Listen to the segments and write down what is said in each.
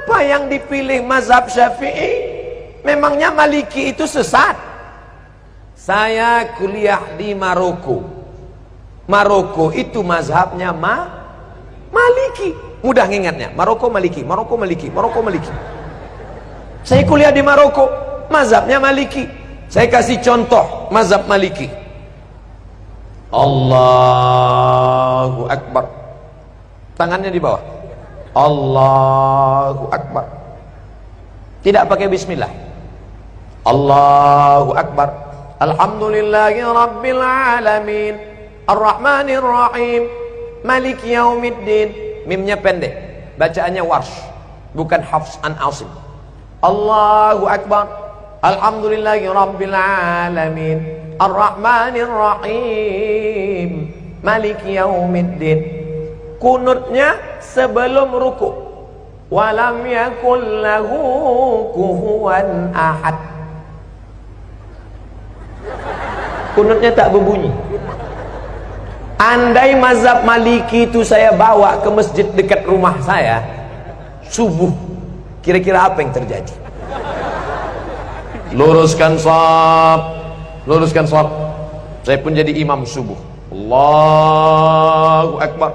Kenapa yang dipilih mazhab Syafi'i? Memangnya Maliki itu sesat? Saya kuliah di Maroko. Maroko itu mazhabnya Maliki. Mudah ngingatnya. Maroko Maliki, Maroko Maliki, Maroko Maliki. Saya kuliah di Maroko, mazhabnya Maliki. Saya kasih contoh mazhab Maliki. Allahu Akbar. Tangannya di bawah. Allahu Akbar. Tidak pakai bismillah. Allahu Akbar. Alhamdulillahi Rabbil Alamin, Ar-Rahmanir Rahim, Maliki Yaumiddin. Mimnya pendek, bacaannya warsh, bukan Hafs an Asim. Allahu Akbar. Alhamdulillahi Rabbil Alamin, Ar-Rahmanir Rahim, Maliki Yaumiddin. Kunutnya sebelum ruku. Walam yakul lahu kufuwan ahad. Kunutnya tak berbunyi. Andai mazhab Maliki itu saya bawa ke masjid dekat rumah saya subuh, kira-kira apa yang terjadi? Luruskan shaf, luruskan shaf. Saya pun jadi imam subuh. Allahu Akbar.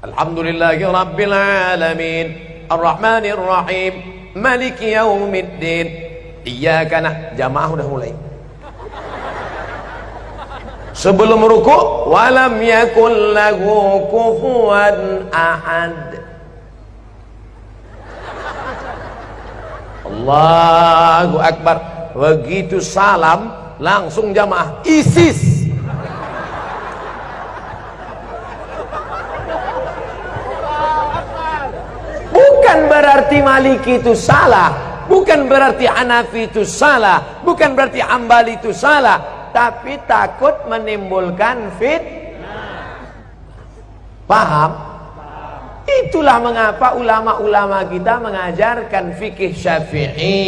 Alhamdulillahi Rabbil Alamin, Ar-Rahmanir Rahim, Maliki Yaumiddin. Iyyaka na'budu. Jamaah udah mulai. Sebelum ruku', walam yakul lahu kufuwan ahad. Allahu Akbar. Begitu salam, langsung jamaah ISIS. Bukan berarti Maliki itu salah, bukan berarti Hanafi itu salah, bukan berarti Hambali itu salah, tapi takut menimbulkan fitnah. Paham? Itulah mengapa ulama-ulama kita mengajarkan fikih Syafi'i.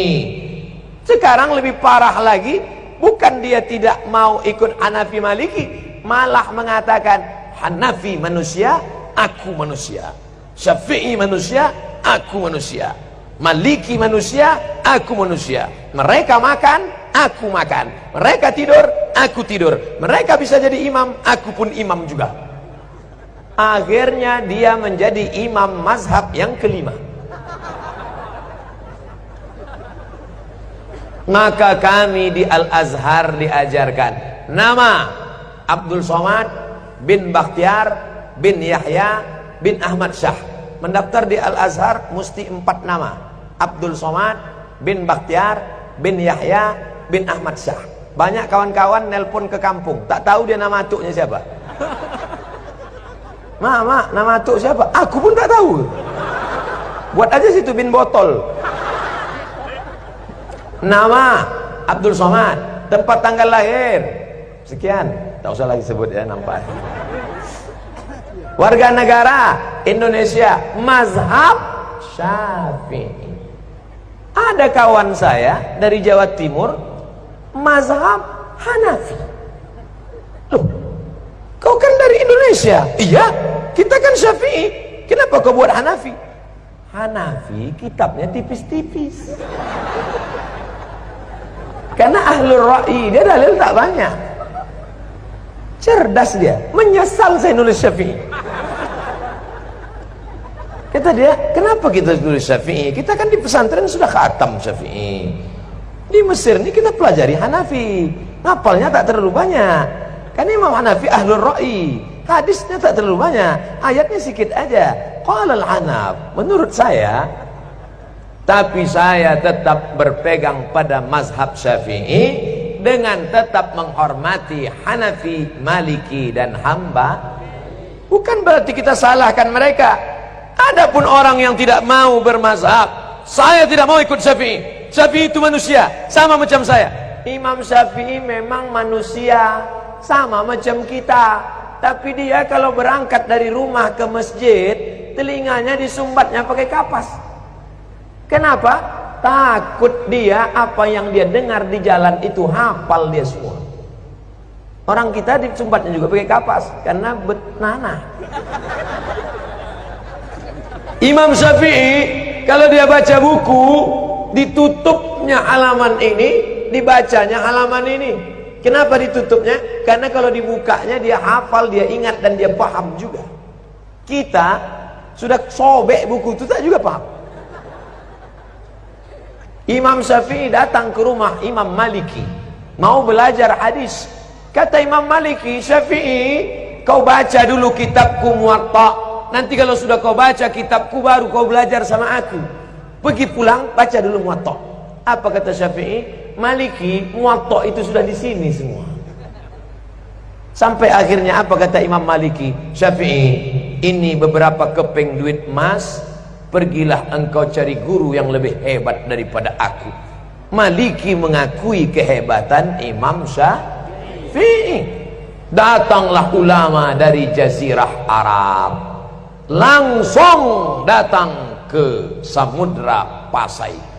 Sekarang lebih parah lagi, bukan dia tidak mau ikut Hanafi Maliki, malah mengatakan Hanafi manusia, aku manusia. Syafi'i manusia, aku manusia. Maliki manusia, aku manusia. Mereka makan, aku makan. Mereka tidur, aku tidur. Mereka bisa jadi imam, aku pun imam juga. Akhirnya dia menjadi imam mazhab yang kelima. Maka kami di Al-Azhar diajarkan nama Abdul Somad bin Bakhtiar bin Yahya bin Ahmad Syah. Mendaftar di Al-Azhar mesti 4 nama. Abdul Somad bin Bakhtiar bin Yahya bin Ahmad Syah. Banyak kawan-kawan nelpon ke kampung, tak tahu dia nama atuknya siapa. Mak, nama atuk siapa? Aku pun tak tahu. Buat aja situ bin botol. Nama Abdul Somad, tempat tanggal lahir sekian, tak usah lagi sebut ya, nampak. Warga negara Indonesia, mazhab Syafi'i. Ada kawan saya dari Jawa Timur, mazhab Hanafi. Loh, kau kan dari Indonesia? Iya, kita kan Syafi'i. Kenapa kau buat Hanafi? Hanafi kitabnya tipis-tipis. Karena ahlul ra'i, dia dalil tak banyak. Cerdas dia, menyesal saya nulis Syafi'i. Kata dia, kenapa kita nulis Syafi'i? Kita kan di pesantren sudah khatam Syafi'i. Di Mesir ini kita pelajari Hanafi, ngapalnya tak terlalu banyak. Karena Imam Hanafi ahlul ra'i, hadisnya tak terlalu banyak, ayatnya sedikit aja. Qala al-Hanaf, menurut saya, tapi saya tetap berpegang pada mazhab Syafi'i dengan tetap menghormati Hanafi, Maliki dan Hamba. Bukan berarti kita salahkan mereka. Adapun orang yang tidak mau bermazhab, saya tidak mau ikut Syafi'i. Syafi'i itu manusia, sama macam saya. Imam Syafi'i memang manusia, sama macam kita. Tapi dia kalau berangkat dari rumah ke masjid, telinganya disumbatnya pakai kapas. Kenapa? Takut dia apa yang dia dengar di jalan itu hafal dia semua. Orang kita disumbatnya juga pakai kapas karena betnana. Imam Syafi'i kalau dia baca buku, ditutupnya halaman ini, dibacanya halaman ini. Kenapa ditutupnya? Karena kalau dibukanya dia hafal, dia ingat dan dia paham juga. Kita sudah sobek buku itu tak juga paham. Imam Syafi'i datang ke rumah Imam Maliki, mau belajar hadis. Kata Imam Maliki, Syafi'i, kau baca dulu kitabku Muwatta. Nanti kalau sudah kau baca kitabku baru kau belajar sama aku. Pergi pulang baca dulu Muwatta. Apa kata Syafi'i? Maliki, Muwatta itu sudah di sini semua. Sampai akhirnya apa kata Imam Maliki? Syafi'i, ini beberapa keping duit emas, pergilah engkau cari guru yang lebih hebat daripada aku. Maliki mengakui kehebatan Imam Syafi'i. Datanglah ulama dari Jazirah Arab, langsung datang ke Samudra Pasai.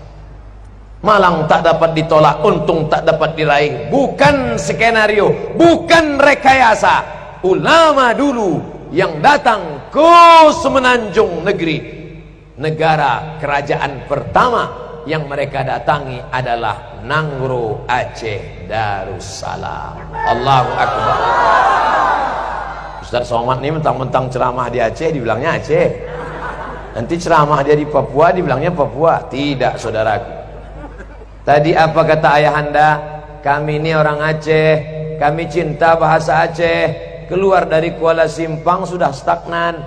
Malang tak dapat ditolak, untung tak dapat diraih. Bukan skenario, bukan rekayasa. Ulama dulu yang datang ke Semenanjung Negeri, negara kerajaan pertama yang mereka datangi adalah Nangro Aceh Darussalam. Allahu Akbar. Ustaz Somad ini mentang-mentang ceramah di Aceh dibilangnya Aceh, nanti ceramah dia di Papua dibilangnya Papua. Tidak, saudaraku. Tadi apa kata ayahanda? Kami ini orang Aceh, kami cinta bahasa Aceh. Keluar dari Kuala Simpang sudah stagnan.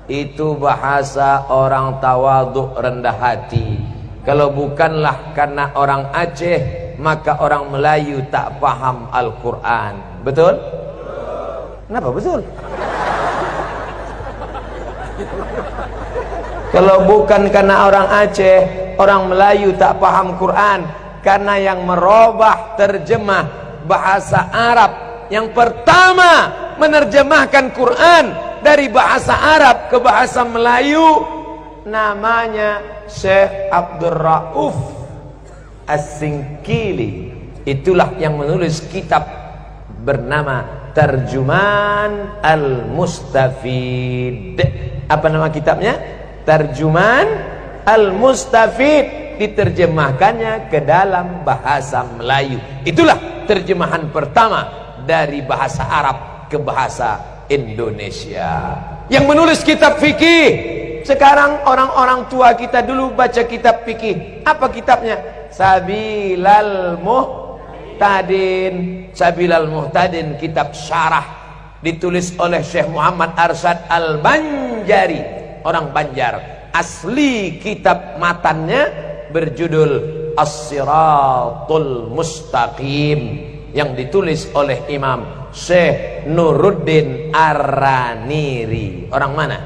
Itu bahasa orang tawaduk, rendah hati. Kalau bukanlah karena orang Aceh, maka orang Melayu tak paham Al-Quran. Betul? Kenapa betul? Kalau bukan karena orang Aceh, orang Melayu tak paham Quran, karena yang merubah terjemah bahasa Arab, yang pertama menerjemahkan Quran dari bahasa Arab ke bahasa Melayu, namanya Syekh Abdul Rauf As-Singkili. Itulah yang menulis kitab bernama Tarjuman Al-Mustafid. Apa nama kitabnya? Tarjuman Al-Mustafid, diterjemahkannya ke dalam bahasa Melayu. Itulah terjemahan pertama dari bahasa Arab ke bahasa Indonesia. Yang menulis kitab fikih. Sekarang orang-orang tua kita dulu baca kitab fikih. Apa kitabnya? Sabilal Muhtadin. Sabilal Muhtadin, kitab syarah, ditulis oleh Syekh Muhammad Arsyad Al-Banjari, orang Banjar. Asli kitab matannya berjudul As-Siratul Mustaqim, yang ditulis oleh Imam Syekh Nuruddin Ar-Raniri. Orang mana?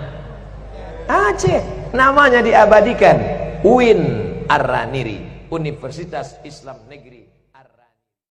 Aceh. Namanya diabadikan, UIN Ar-Raniri, Universitas Islam Negeri